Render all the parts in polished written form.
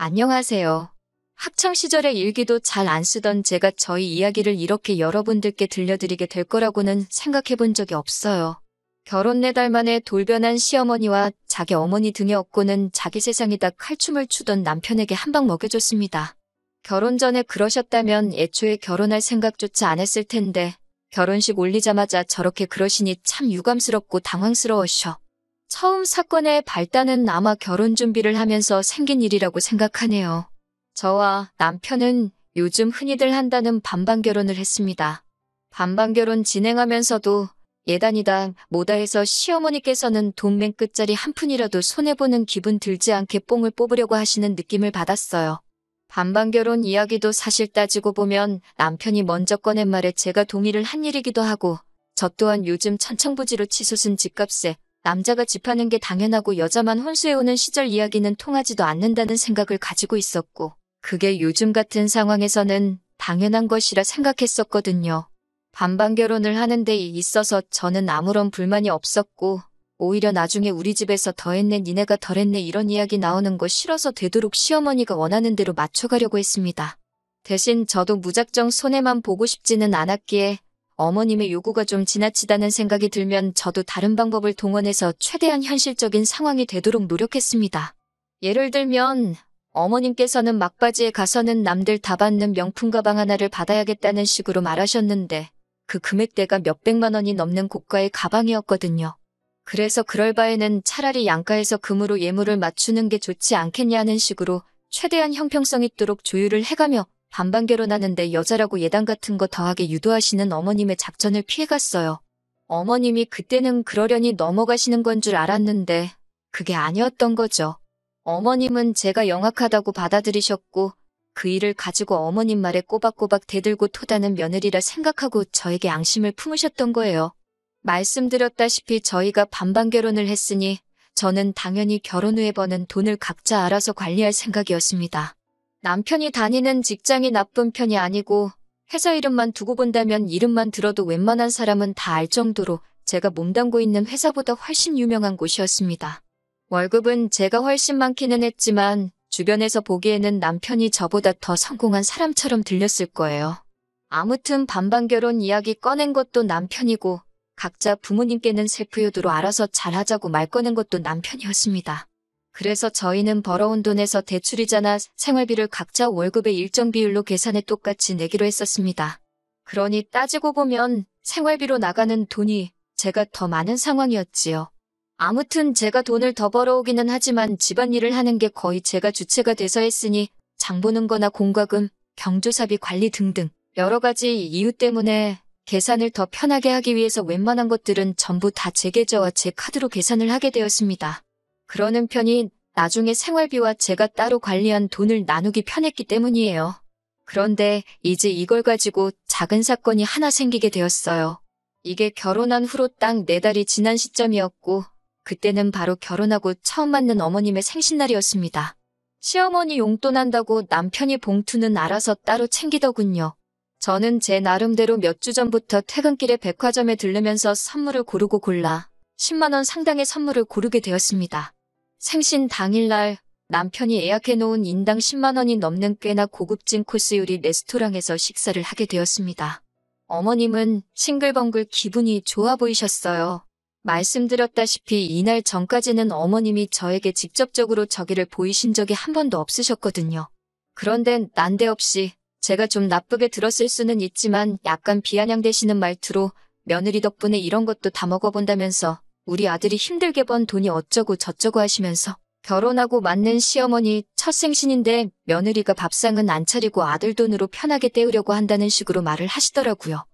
안녕하세요. 학창시절의 일기도 잘 안 쓰던 제가 저희 이야기를 이렇게 여러분들께 들려드리게 될 거라고는 생각해 본 적이 없어요. 결혼 4달 만에 돌변한 시어머니와 자기 어머니 등에 업고는 자기 세상이다 칼춤을 추던 남편에게 한 방 먹여줬습니다. 결혼 전에 그러셨다면 애초에 결혼할 생각조차 안 했을 텐데 결혼식 올리자마자 저렇게 그러시니 참 유감스럽고 당황스러워셔. 처음 사건의 발단은 아마 결혼 준비를 하면서 생긴 일이라고 생각하네요. 저와 남편은 요즘 흔히들 한다는 반반결혼을 했습니다. 반반결혼 진행하면서도 예단이다 뭐다 해서 시어머니께서는 돈 맨 끝짜리 한 푼이라도 손해보는 기분 들지 않게 뽕을 뽑으려고 하시는 느낌을 받았어요. 반반결혼 이야기도 사실 따지고 보면 남편이 먼저 꺼낸 말에 제가 동의를 한 일이기도 하고 저 또한 요즘 천창부지로 치솟은 집값에 남자가 집하는 게 당연하고 여자만 혼수해오는 시절 이야기는 통하지도 않는다는 생각을 가지고 있었고 그게 요즘 같은 상황에서는 당연한 것이라 생각했었거든요. 반반결혼을 하는 데 있어서 저는 아무런 불만이 없었고 오히려 나중에 우리 집에서 더 했네 니네가 덜 했네 이런 이야기 나오는 거 싫어서 되도록 시어머니가 원하는 대로 맞춰가려고 했습니다. 대신 저도 무작정 손해만 보고 싶지는 않았기에 어머님의 요구가 좀 지나치다는 생각이 들면 저도 다른 방법을 동원해서 최대한 현실적인 상황이 되도록 노력했습니다. 예를 들면 어머님께서는 막바지에 가서는 남들 다 받는 명품 가방 하나를 받아야겠다는 식으로 말하셨는데 그 금액대가 몇백만 원이 넘는 고가의 가방이었거든요. 그래서 그럴 바에는 차라리 양가에서 금으로 예물을 맞추는 게 좋지 않겠냐는 식으로 최대한 형평성 있도록 조율을 해가며 반반결혼하는데 여자라고 예단 같은 거 더하게 유도하시는 어머님의 작전을 피해갔어요. 어머님이 그때는 그러려니 넘어가시는 건 줄 알았는데 그게 아니었던 거죠. 어머님은 제가 영악하다고 받아들이셨고 그 일을 가지고 어머님 말에 꼬박꼬박 대들고 토다는 며느리라 생각하고 저에게 앙심을 품으셨던 거예요. 말씀드렸다시피 저희가 반반결혼을 했으니 저는 당연히 결혼 후에 버는 돈을 각자 알아서 관리할 생각이었습니다. 남편이 다니는 직장이 나쁜 편이 아니고 회사 이름만 두고 본다면 이름만 들어도 웬만한 사람은 다 알 정도로 제가 몸담고 있는 회사보다 훨씬 유명한 곳이었습니다. 월급은 제가 훨씬 많기는 했지만 주변에서 보기에는 남편이 저보다 더 성공한 사람처럼 들렸을 거예요. 아무튼 반반결혼 이야기 꺼낸 것도 남편이고 각자 부모님께는 셀프효도로 알아서 잘하자고 말 꺼낸 것도 남편이었습니다. 그래서 저희는 벌어온 돈에서 대출이자나 생활비를 각자 월급의 일정 비율로 계산해 똑같이 내기로 했었습니다. 그러니 따지고 보면 생활비로 나가는 돈이 제가 더 많은 상황이었지요. 아무튼 제가 돈을 더 벌어오기는 하지만 집안일을 하는 게 거의 제가 주체가 돼서 했으니 장 보는 거나 공과금, 경조사비 관리 등등 여러 가지 이유 때문에 계산을 더 편하게 하기 위해서 웬만한 것들은 전부 다 제 계좌와 제 카드로 계산을 하게 되었습니다. 그러는 편이 나중에 생활비와 제가 따로 관리한 돈을 나누기 편했기 때문이에요. 그런데 이제 이걸 가지고 작은 사건이 하나 생기게 되었어요. 이게 결혼한 후로 딱 4달이 지난 시점이었고 그때는 바로 결혼하고 처음 맞는 어머님의 생신날이었습니다. 시어머니 용돈 한다고 남편이 봉투는 알아서 따로 챙기더군요. 저는 제 나름대로 몇 주 전부터 퇴근길에 백화점에 들르면서 선물을 고르고 골라 10만 원 상당의 선물을 고르게 되었습니다. 생신 당일날 남편이 예약해놓은 인당 10만 원이 넘는 꽤나 고급진 코스 요리 레스토랑에서 식사를 하게 되었습니다. 어머님은 싱글벙글 기분이 좋아 보이셨어요. 말씀드렸다시피 이날 전까지는 어머님이 저에게 직접적으로 저기를 보이신 적이 한 번도 없으셨거든요. 그런데 난데없이 제가 좀 나쁘게 들었을 수는 있지만 약간 비아냥대시는 말투로 며느리 덕분에 이런 것도 다 먹어본다면서 우리 아들이 힘들게 번 돈이 어쩌고 저쩌고 하시면서 결혼하고 맞는 시어머니 첫 생신인데 며느리가 밥상은 안 차리고 아들 돈으로 편하게 때우려고 한다는 식으로 말을 하시더라고요.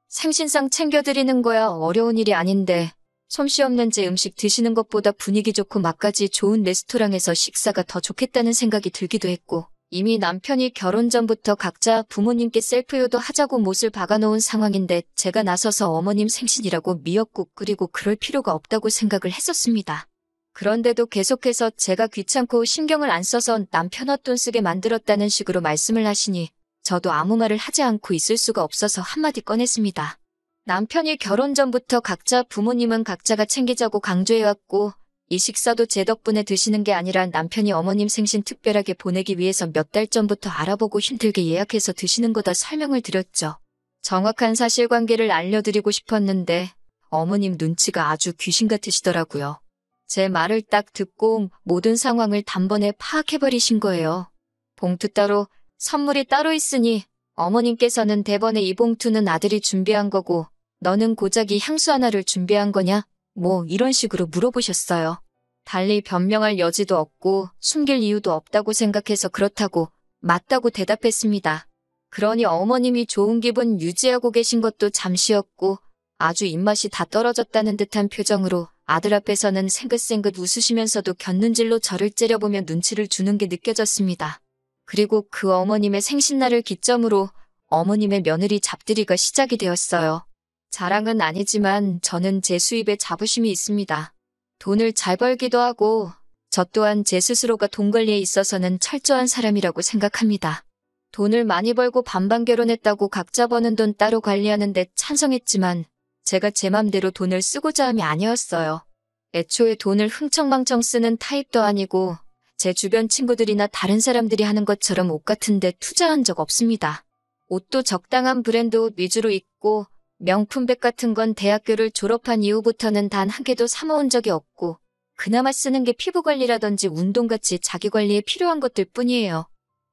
생신상 챙겨드리는 거야 어려운 일이 아닌데 솜씨 없는 제 음식 드시는 것보다 분위기 좋고 맛까지 좋은 레스토랑에서 식사가 더 좋겠다는 생각이 들기도 했고 이미 남편이 결혼 전부터 각자 부모님께 셀프효도 하자고 못을 박아놓은 상황인데 제가 나서서 어머님 생신이라고 미역국 끓이고 그럴 필요가 없다고 생각을 했었습니다. 그런데도 계속해서 제가 귀찮고 신경을 안 써서 남편 헛돈 쓰게 만들었다는 식으로 말씀을 하시니 저도 아무 말을 하지 않고 있을 수가 없어서 한마디 꺼냈습니다. 남편이 결혼 전부터 각자 부모님은 각자가 챙기자고 강조해왔고 이 식사도 제 덕분에 드시는 게 아니라 남편이 어머님 생신 특별하게 보내기 위해서 몇 달 전부터 알아보고 힘들게 예약해서 드시는 거다 설명을 드렸죠. 정확한 사실관계를 알려드리고 싶었는데 어머님 눈치가 아주 귀신 같으시더라고요. 제 말을 딱 듣고 모든 상황을 단번에 파악해버리신 거예요. 봉투 따로, 선물이 따로 있으니 어머님께서는 대번에 이 봉투는 아들이 준비한 거고 너는 고작이 향수 하나를 준비한 거냐? 뭐 이런 식으로 물어보셨어요. 달리 변명할 여지도 없고 숨길 이유도 없다고 생각해서 그렇다고 맞다고 대답했습니다. 그러니 어머님이 좋은 기분 유지하고 계신 것도 잠시였고 아주 입맛이 다 떨어졌다는 듯한 표정으로 아들 앞에서는 생긋생긋 웃으시면서도 곁눈질로 저를 째려보며 눈치를 주는 게 느껴졌습니다. 그리고 그 어머님의 생신날을 기점으로 어머님의 며느리 잡들이가 시작이 되었어요. 자랑은 아니지만 저는 제 수입에 자부심이 있습니다. 돈을 잘 벌기도 하고 저 또한 제 스스로가 돈 관리에 있어서는 철저한 사람이라고 생각합니다. 돈을 많이 벌고 반반 결혼했다고 각자 버는 돈 따로 관리하는 데 찬성했지만 제가 제 맘대로 돈을 쓰고자 함이 아니었어요. 애초에 돈을 흥청망청 쓰는 타입도 아니고 제 주변 친구들이나 다른 사람들이 하는 것처럼 옷 같은 데 투자한 적 없습니다. 옷도 적당한 브랜드 옷 위주로 입고 명품백 같은 건 대학교를 졸업한 이후부터는 단 한 개도 사 모은 적이 없고 그나마 쓰는 게 피부관리라든지 운동같이 자기관리에 필요한 것들 뿐이에요.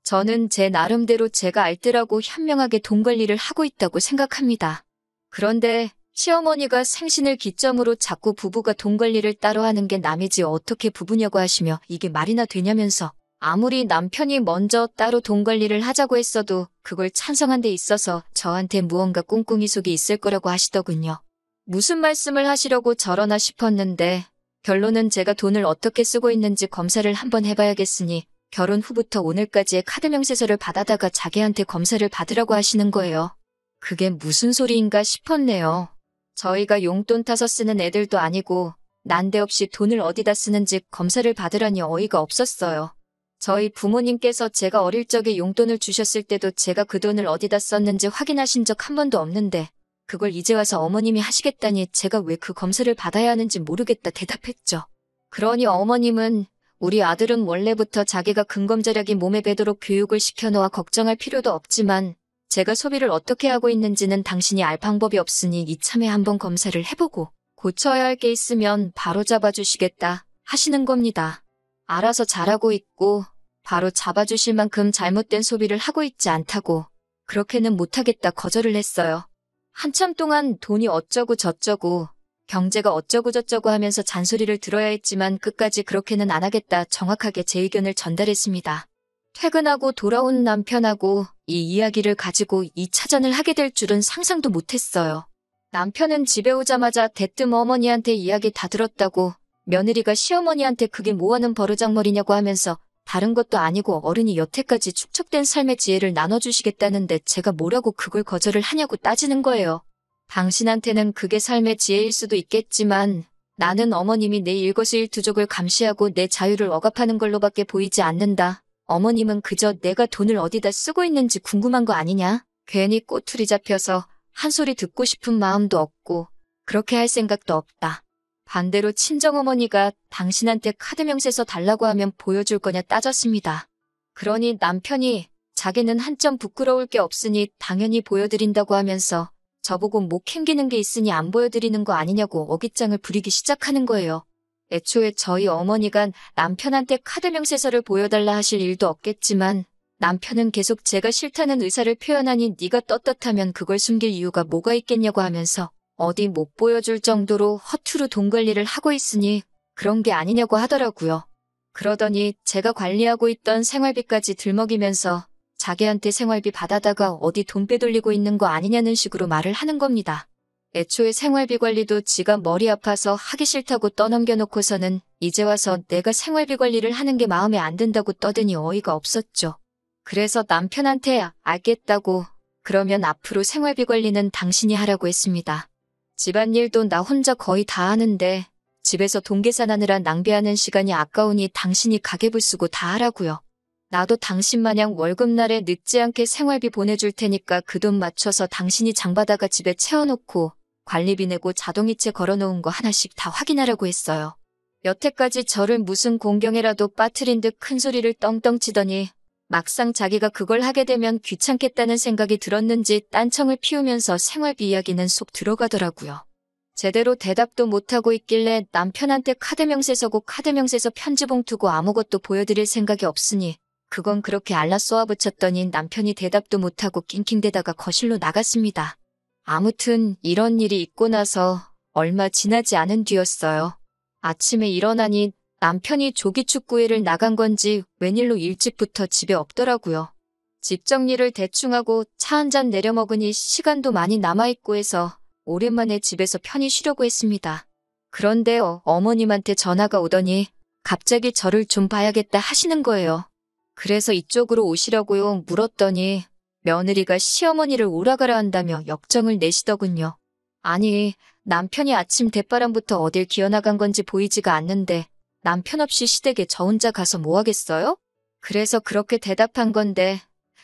저는 제 나름대로 제가 알뜰하고 현명하게 돈 관리를 하고 있다고 생각합니다. 그런데 시어머니가 생신을 기점으로 자꾸 부부가 돈 관리를 따로 하는 게 남이지 어떻게 부부냐고 하시며 이게 말이나 되냐면서 아무리 남편이 먼저 따로 돈 관리를 하자고 했어도 그걸 찬성한 데 있어서 저한테 무언가 꿍꿍이 속이 있을 거라고 하시더군요. 무슨 말씀을 하시려고 저러나 싶었는데 결론은 제가 돈을 어떻게 쓰고 있는지 검사를 한번 해봐야겠으니 결혼 후부터 오늘까지의 카드 명세서를 받아다가 자기한테 검사를 받으라고 하시는 거예요. 그게 무슨 소리인가 싶었네요. 저희가 용돈 타서 쓰는 애들도 아니고 난데없이 돈을 어디다 쓰는지 검사를 받으라니 어이가 없었어요. 저희 부모님께서 제가 어릴 적에 용돈을 주셨을 때도 제가 그 돈을 어디다 썼는지 확인하신 적 한 번도 없는데 그걸 이제 와서 어머님이 하시겠다니 제가 왜 그 검사를 받아야 하는지 모르겠다 대답했죠. 그러니 어머님은 우리 아들은 원래부터 자기가 근검절약이 몸에 배도록 교육을 시켜놓아 걱정할 필요도 없지만 제가 소비를 어떻게 하고 있는지는 당신이 알 방법이 없으니 이참에 한번 검사를 해보고 고쳐야 할 게 있으면 바로 잡아주시겠다 하시는 겁니다. 알아서 잘하고 있고 바로 잡아주실 만큼 잘못된 소비를 하고 있지 않다고 그렇게는 못하겠다 거절을 했어요. 한참 동안 돈이 어쩌고 저쩌고 경제가 어쩌고 저쩌고 하면서 잔소리를 들어야 했지만 끝까지 그렇게는 안 하겠다 정확하게 제 의견을 전달했습니다. 퇴근하고 돌아온 남편하고 이 이야기를 가지고 2차전을 하게 될 줄은 상상도 못했어요. 남편은 집에 오자마자 대뜸 어머니한테 이야기 다 들었다고 며느리가 시어머니한테 그게 뭐하는 버르장머리냐고 하면서 다른 것도 아니고 어른이 여태까지 축적된 삶의 지혜를 나눠주시겠다는데 제가 뭐라고 그걸 거절을 하냐고 따지는 거예요. 당신한테는 그게 삶의 지혜일 수도 있겠지만 나는 어머님이 내 일거수일투족을 감시하고 내 자유를 억압하는 걸로밖에 보이지 않는다. 어머님은 그저 내가 돈을 어디다 쓰고 있는지 궁금한 거 아니냐? 괜히 꼬투리 잡혀서 한 소리 듣고 싶은 마음도 없고 그렇게 할 생각도 없다. 반대로 친정어머니가 당신한테 카드 명세서 달라고 하면 보여줄 거냐 따졌습니다. 그러니 남편이 자기는 한점 부끄러울 게 없으니 당연히 보여드린다고 하면서 저보고 목 캥기는 게 있으니 안 보여드리는 거 아니냐고 어깃장을 부리기 시작하는 거예요. 애초에 저희 어머니가 남편한테 카드 명세서를 보여달라 하실 일도 없겠지만 남편은 계속 제가 싫다는 의사를 표현하니 네가 떳떳하면 그걸 숨길 이유가 뭐가 있겠냐고 하면서 어디 못 보여줄 정도로 허투루 돈 관리를 하고 있으니 그런 게 아니냐고 하더라고요. 그러더니 제가 관리하고 있던 생활비까지 들먹이면서 자기한테 생활비 받아다가 어디 돈 빼돌리고 있는 거 아니냐는 식으로 말을 하는 겁니다. 애초에 생활비 관리도 지가 머리 아파서 하기 싫다고 떠넘겨놓고서는 이제 와서 내가 생활비 관리를 하는 게 마음에 안 든다고 떠드니 어이가 없었죠. 그래서 남편한테 알겠다고 그러면 앞으로 생활비 관리는 당신이 하라고 했습니다. 집안일도 나 혼자 거의 다 하는데 집에서 돈 계산하느라 낭비하는 시간이 아까우니 당신이 가계부 쓰고 다 하라고요. 나도 당신 마냥 월급날에 늦지 않게 생활비 보내줄 테니까 그 돈 맞춰서 당신이 장바다가 집에 채워놓고 관리비 내고 자동이체 걸어놓은 거 하나씩 다 확인하라고 했어요. 여태까지 저를 무슨 공경에라도 빠뜨린 듯 큰 소리를 떵떵 치더니 막상 자기가 그걸 하게 되면 귀찮겠다는 생각이 들었는지 딴청을 피우면서 생활비 이야기는 쏙 들어가더라고요. 제대로 대답도 못하고 있길래 남편한테 카드 명세 서고 카드 명세서 편지봉 투고 아무것도 보여드릴 생각이 없으니 그건 그렇게 알라 쏘아붙였더니 남편이 대답도 못하고 낑낑대다가 거실로 나갔습니다. 아무튼 이런 일이 있고 나서 얼마 지나지 않은 뒤였어요. 아침에 일어나니 남편이 조기축구회를 나간 건지 웬일로 일찍부터 집에 없더라고요. 집 정리를 대충 하고 차 한 잔 내려 먹으니 시간도 많이 남아있고 해서 오랜만에 집에서 편히 쉬려고 했습니다. 그런데 어머님한테 전화가 오더니 갑자기 저를 좀 봐야겠다 하시는 거예요. 그래서 이쪽으로 오시라고요 물었더니 며느리가 시어머니를 오라가라 한다며 역정을 내시더군요. 아니, 남편이 아침 대바람부터 어딜 기어나간 건지 보이지가 않는데 남편 없이 시댁에 저 혼자 가서 뭐 하겠어요? 그래서 그렇게 대답한 건데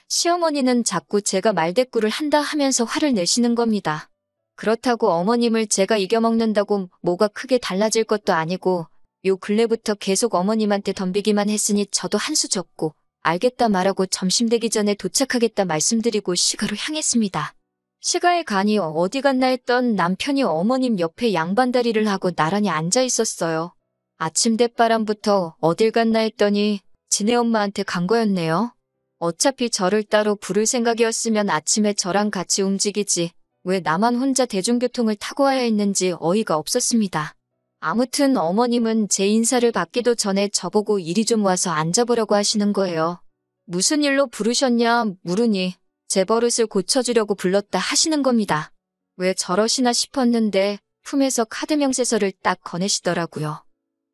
시어머니는 자꾸 제가 말대꾸를 한다 하면서 화를 내시는 겁니다. 그렇다고 어머님을 제가 이겨먹는다고 뭐가 크게 달라질 것도 아니고 요 근래부터 계속 어머님한테 덤비기만 했으니 저도 한 수 졌고 알겠다 말하고 점심 되기 전에 도착하겠다 말씀드리고 시가로 향했습니다. 시가에 가니 어디 갔나 했던 남편이 어머님 옆에 양반다리를 하고 나란히 앉아 있었어요. 아침 대바람부터 어딜 갔나 했더니 지네 엄마한테 간 거였네요. 어차피 저를 따로 부를 생각이었으면 아침에 저랑 같이 움직이지 왜 나만 혼자 대중교통을 타고 와야 했는지 어이가 없었습니다. 아무튼 어머님은 제 인사를 받기도 전에 저보고 이리 좀 와서 앉아보라고 하시는 거예요. 무슨 일로 부르셨냐 물으니 제 버릇을 고쳐주려고 불렀다 하시는 겁니다. 왜 저러시나 싶었는데 품에서 카드 명세서를 딱 꺼내시더라고요.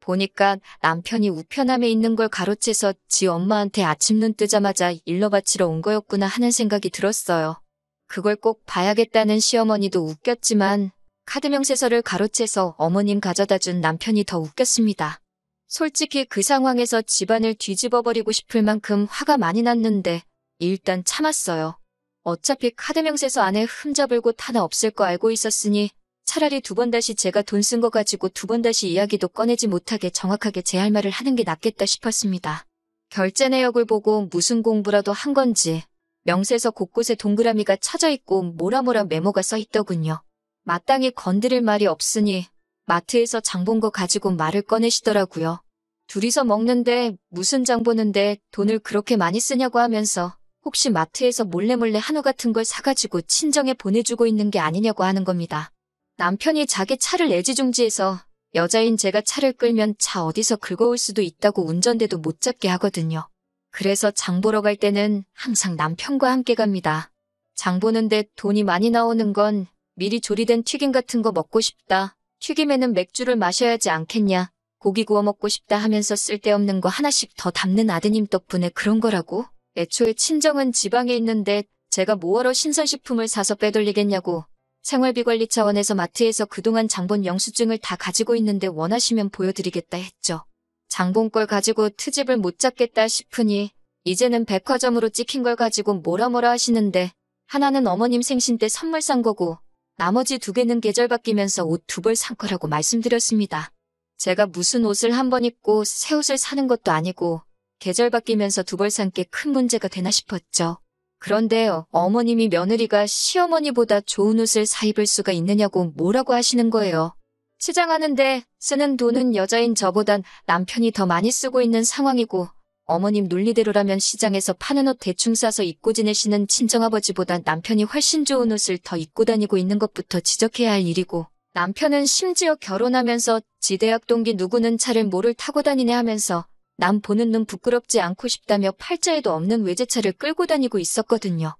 보니까 남편이 우편함에 있는 걸 가로채서 지 엄마한테 아침 눈 뜨자마자 일러 바치러 온 거였구나 하는 생각이 들었어요. 그걸 꼭 봐야겠다는 시어머니도 웃겼지만 카드 명세서를 가로채서 어머님 가져다 준 남편이 더 웃겼습니다. 솔직히 그 상황에서 집안을 뒤집어버리고 싶을 만큼 화가 많이 났는데 일단 참았어요. 어차피 카드 명세서 안에 흠잡을 곳 하나 없을 거 알고 있었으니 차라리 두 번 다시 제가 돈 쓴 거 가지고 두 번 다시 이야기도 꺼내지 못하게 정확하게 제 할 말을 하는 게 낫겠다 싶었습니다. 결제 내역을 보고 무슨 공부라도 한 건지 명세서 곳곳에 동그라미가 쳐져 있고 뭐라 메모가 써 있더군요. 마땅히 건드릴 말이 없으니 마트에서 장 본 거 가지고 말을 꺼내시더라고요. 둘이서 먹는데 무슨 장 보는데 돈을 그렇게 많이 쓰냐고 하면서 혹시 마트에서 몰래 한우 같은 걸 사가지고 친정에 보내주고 있는 게 아니냐고 하는 겁니다. 남편이 자기 차를 애지중지해서 여자인 제가 차를 끌면 차 어디서 긁어올 수도 있다고 운전대도 못 잡게 하거든요. 그래서 장 보러 갈 때는 항상 남편과 함께 갑니다. 장 보는데 돈이 많이 나오는 건 미리 조리된 튀김 같은 거 먹고 싶다. 튀김에는 맥주를 마셔야지 않겠냐. 고기 구워 먹고 싶다 하면서 쓸데없는 거 하나씩 더 담는 아드님 덕분에 그런 거라고. 애초에 친정은 지방에 있는데 제가 뭐하러 신선식품을 사서 빼돌리겠냐고. 생활비 관리 차원에서 마트에서 그동안 장본 영수증을 다 가지고 있는데 원하시면 보여드리겠다 했죠. 장본 걸 가지고 트집을 못 잡겠다 싶으니 이제는 백화점으로 찍힌 걸 가지고 뭐라 하시는데 하나는 어머님 생신 때 선물 산 거고 나머지 두 개는 계절 바뀌면서 옷 두 벌 산 거라고 말씀드렸습니다. 제가 무슨 옷을 한 번 입고 새 옷을 사는 것도 아니고 계절 바뀌면서 두 벌 산 게 큰 문제가 되나 싶었죠. 그런데 어머님이 며느리가 시어머니보다 좋은 옷을 사 입을 수가 있느냐고 뭐라고 하시는 거예요. 시장하는데 쓰는 돈은 여자인 저보단 남편이 더 많이 쓰고 있는 상황이고 어머님 논리대로라면 시장에서 파는 옷 대충 사서 입고 지내시는 친정아버지보다 남편이 훨씬 좋은 옷을 더 입고 다니고 있는 것부터 지적해야 할 일이고 남편은 심지어 결혼하면서 지 대학 동기 누구는 차를 뭐를 타고 다니네 하면서 남 보는 눈 부끄럽지 않고 싶다며 팔자에도 없는 외제차를 끌고 다니고 있었거든요.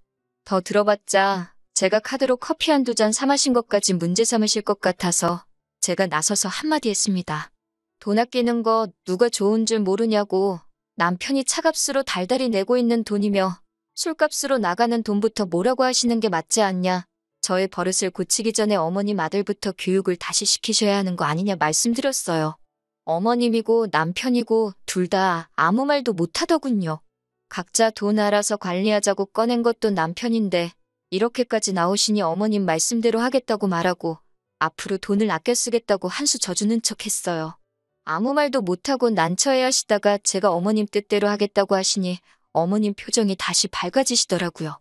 더 들어봤자 제가 카드로 커피 한두 잔 사 마신 것까지 문제 삼으실 것 같아서 제가 나서서 한마디 했습니다. 돈 아끼는 거 누가 좋은 줄 모르냐고. 남편이 차값으로 달달이 내고 있는 돈이며 술값으로 나가는 돈부터 뭐라고 하시는 게 맞지 않냐. 저의 버릇을 고치기 전에 어머님 아들부터 교육을 다시 시키셔야 하는 거 아니냐 말씀드렸어요. 어머님이고 남편이고 둘 다 아무 말도 못하더군요. 각자 돈 알아서 관리하자고 꺼낸 것도 남편인데 이렇게까지 나오시니 어머님 말씀대로 하겠다고 말하고 앞으로 돈을 아껴 쓰겠다고 한 수 져주는 척 했어요. 아무 말도 못하고 난처해 하시다가 제가 어머님 뜻대로 하겠다고 하시니 어머님 표정이 다시 밝아지시더라고요.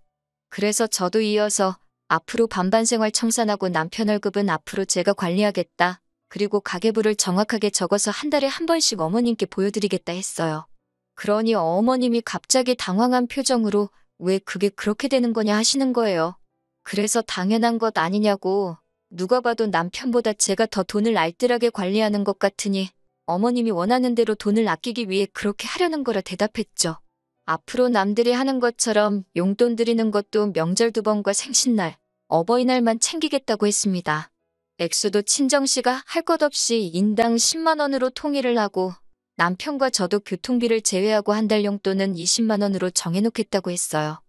그래서 저도 이어서 앞으로 반반 생활 청산하고 남편 월급은 앞으로 제가 관리하겠다. 그리고 가계부를 정확하게 적어서 한 달에 한 번씩 어머님께 보여드리겠다 했어요. 그러니 어머님이 갑자기 당황한 표정으로 왜 그게 그렇게 되는 거냐 하시는 거예요. 그래서 당연한 것 아니냐고. 누가 봐도 남편보다 제가 더 돈을 알뜰하게 관리하는 것 같으니 어머님이 원하는 대로 돈을 아끼기 위해 그렇게 하려는 거라 대답했죠. 앞으로 남들이 하는 것처럼 용돈 드리는 것도 명절 2번과 생신날, 어버이날만 챙기겠다고 했습니다. 액수도 친정씨가 할 것 없이 인당 10만 원으로 통일을 하고 남편과 저도 교통비를 제외하고 한 달 용돈은 20만 원으로 정해놓겠다고 했어요.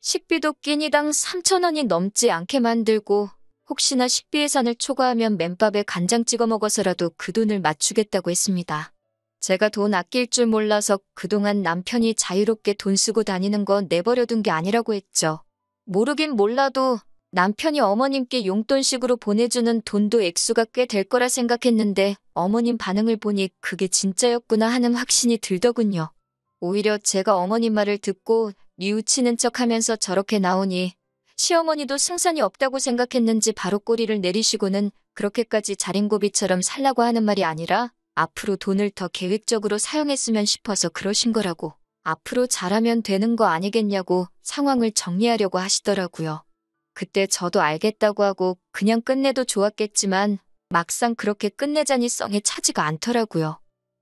식비도 끼니당 3천 원이 넘지 않게 만들고 혹시나 식비 예산을 초과하면 맨밥에 간장 찍어 먹어서라도 그 돈을 맞추겠다고 했습니다. 제가 돈 아낄 줄 몰라서 그동안 남편이 자유롭게 돈 쓰고 다니는 거 내버려둔 게 아니라고 했죠. 모르긴 몰라도 남편이 어머님께 용돈식으로 보내주는 돈도 액수가 꽤 될 거라 생각했는데 어머님 반응을 보니 그게 진짜였구나 하는 확신이 들더군요. 오히려 제가 어머님 말을 듣고 뉘우치는 척하면서 저렇게 나오니 시어머니도 승산이 없다고 생각했는지 바로 꼬리를 내리시고는 그렇게까지 자린고비처럼 살라고 하는 말이 아니라 앞으로 돈을 더 계획적으로 사용했으면 싶어서 그러신 거라고, 앞으로 잘하면 되는 거 아니겠냐고 상황을 정리하려고 하시더라고요. 그때 저도 알겠다고 하고 그냥 끝내도 좋았겠지만 막상 그렇게 끝내자니 썽에 차지가 않더라고요.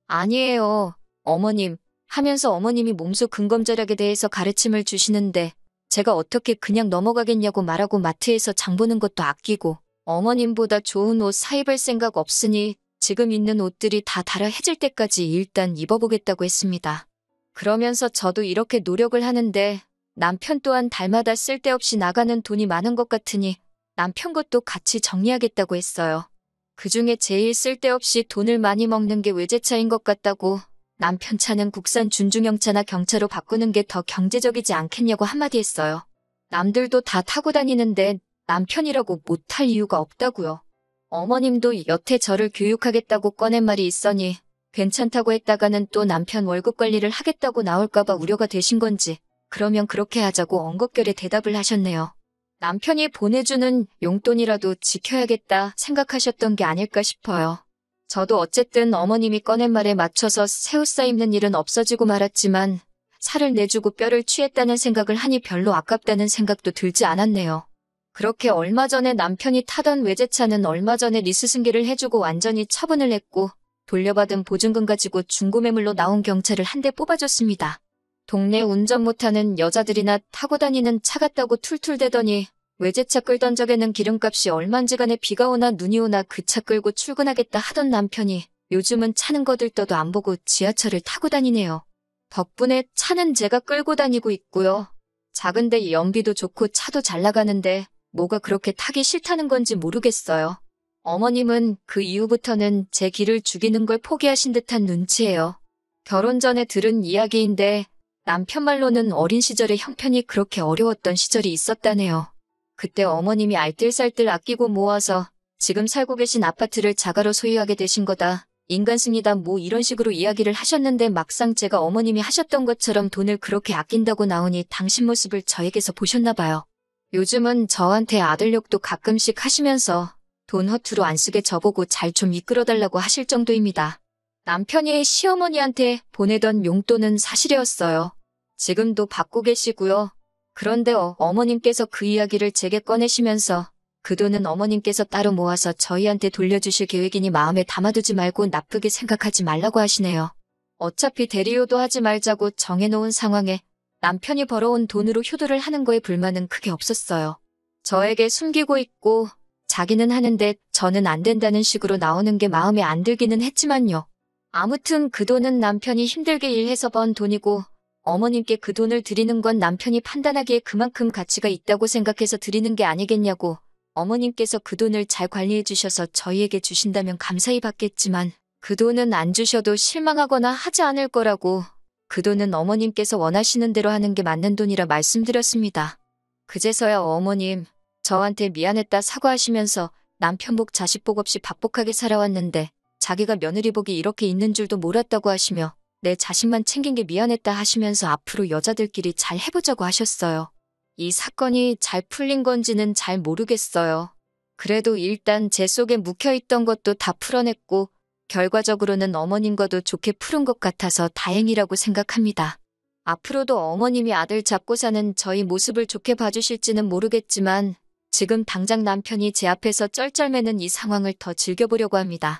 아니에요, 어머님 하면서 어머님이 몸소 근검절약에 대해서 가르침을 주시는데 제가 어떻게 그냥 넘어가겠냐고 말하고 마트에서 장 보는 것도 아끼고 어머님보다 좋은 옷 사입을 생각 없으니 지금 있는 옷들이 다 달아해질 때까지 일단 입어보겠다고 했습니다. 그러면서 저도 이렇게 노력을 하는데 남편 또한 달마다 쓸데없이 나가는 돈이 많은 것 같으니 남편 것도 같이 정리하겠다고 했어요. 그중에 제일 쓸데없이 돈을 많이 먹는 게 외제차인 것 같다고, 남편 차는 국산 준중형차나 경차로 바꾸는 게 더 경제적이지 않겠냐고 한마디 했어요. 남들도 다 타고 다니는데 남편이라고 못할 이유가 없다고요. 어머님도 여태 저를 교육하겠다고 꺼낸 말이 있으니 괜찮다고 했다가는 또 남편 월급 관리를 하겠다고 나올까봐 우려가 되신 건지 그러면 그렇게 하자고 엉겁결에 대답을 하셨네요. 남편이 보내주는 용돈이라도 지켜야겠다 생각하셨던 게 아닐까 싶어요. 저도 어쨌든 어머님이 꺼낸 말에 맞춰서 새 옷 사입는 일은 없어지고 말았지만 살을 내주고 뼈를 취했다는 생각을 하니 별로 아깝다는 생각도 들지 않았네요. 그렇게 얼마 전에 남편이 타던 외제차는 얼마 전에 리스 승계를 해주고 완전히 처분을 했고 돌려받은 보증금 가지고 중고매물로 나온 경차를 한 대 뽑아줬습니다. 동네 운전 못하는 여자들이나 타고 다니는 차 같다고 툴툴대더니 외제차 끌던 적에는 기름값이 얼만지간에 비가 오나 눈이 오나 그 차 끌고 출근하겠다 하던 남편이 요즘은 차는 거들떠도 안 보고 지하철을 타고 다니네요. 덕분에 차는 제가 끌고 다니고 있고요. 작은데 연비도 좋고 차도 잘 나가는데 뭐가 그렇게 타기 싫다는 건지 모르겠어요. 어머님은 그 이후부터는 제 길을 죽이는 걸 포기하신 듯한 눈치예요. 결혼 전에 들은 이야기인데 남편 말로는 어린 시절에 형편이 그렇게 어려웠던 시절이 있었다네요. 그때 어머님이 알뜰살뜰 아끼고 모아서 지금 살고 계신 아파트를 자가로 소유하게 되신 거다. 인간승이다 뭐 이런 식으로 이야기를 하셨는데 막상 제가 어머님이 하셨던 것처럼 돈을 그렇게 아낀다고 나오니 당신 모습을 저에게서 보셨나 봐요. 요즘은 저한테 아들 욕도 가끔씩 하시면서 돈 허투루 안 쓰게 저보고 잘 좀 이끌어달라고 하실 정도입니다. 남편이 시어머니한테 보내던 용돈은 사실이었어요. 지금도 받고 계시고요. 그런데 어머님께서 그 이야기를 제게 꺼내시면서 그 돈은 어머님께서 따로 모아서 저희한테 돌려주실 계획이니 마음에 담아두지 말고 나쁘게 생각하지 말라고 하시네요. 어차피 대리효도 하지 말자고 정해놓은 상황에 남편이 벌어온 돈으로 효도를 하는 거에 불만은 크게 없었어요. 저에게 숨기고 있고 자기는 하는데 저는 안 된다는 식으로 나오는 게 마음에 안 들기는 했지만요. 아무튼 그 돈은 남편이 힘들게 일해서 번 돈이고 어머님께 그 돈을 드리는 건 남편이 판단하기에 그만큼 가치가 있다고 생각해서 드리는 게 아니겠냐고, 어머님께서 그 돈을 잘 관리해 주셔서 저희에게 주신다면 감사히 받겠지만 그 돈은 안 주셔도 실망하거나 하지 않을 거라고, 그 돈은 어머님께서 원하시는 대로 하는 게 맞는 돈이라 말씀드렸습니다. 그제서야 어머님 저한테 미안했다 사과하시면서 남편 복 자식 복 없이 박복하게 살아왔는데 자기가 며느리복이 이렇게 있는 줄도 몰랐다고 하시며 내 자신만 챙긴 게 미안했다 하시면서 앞으로 여자들끼리 잘 해보자고 하셨어요. 이 사건이 잘 풀린 건지는 잘 모르겠어요. 그래도 일단 제 속에 묵혀있던 것도 다 풀어냈고 결과적으로는 어머님과도 좋게 푸른 것 같아서 다행이라고 생각합니다. 앞으로도 어머님이 아들 잡고 사는 저희 모습을 좋게 봐주실지는 모르겠지만 지금 당장 남편이 제 앞에서 쩔쩔매는 이 상황을 더 즐겨보려고 합니다.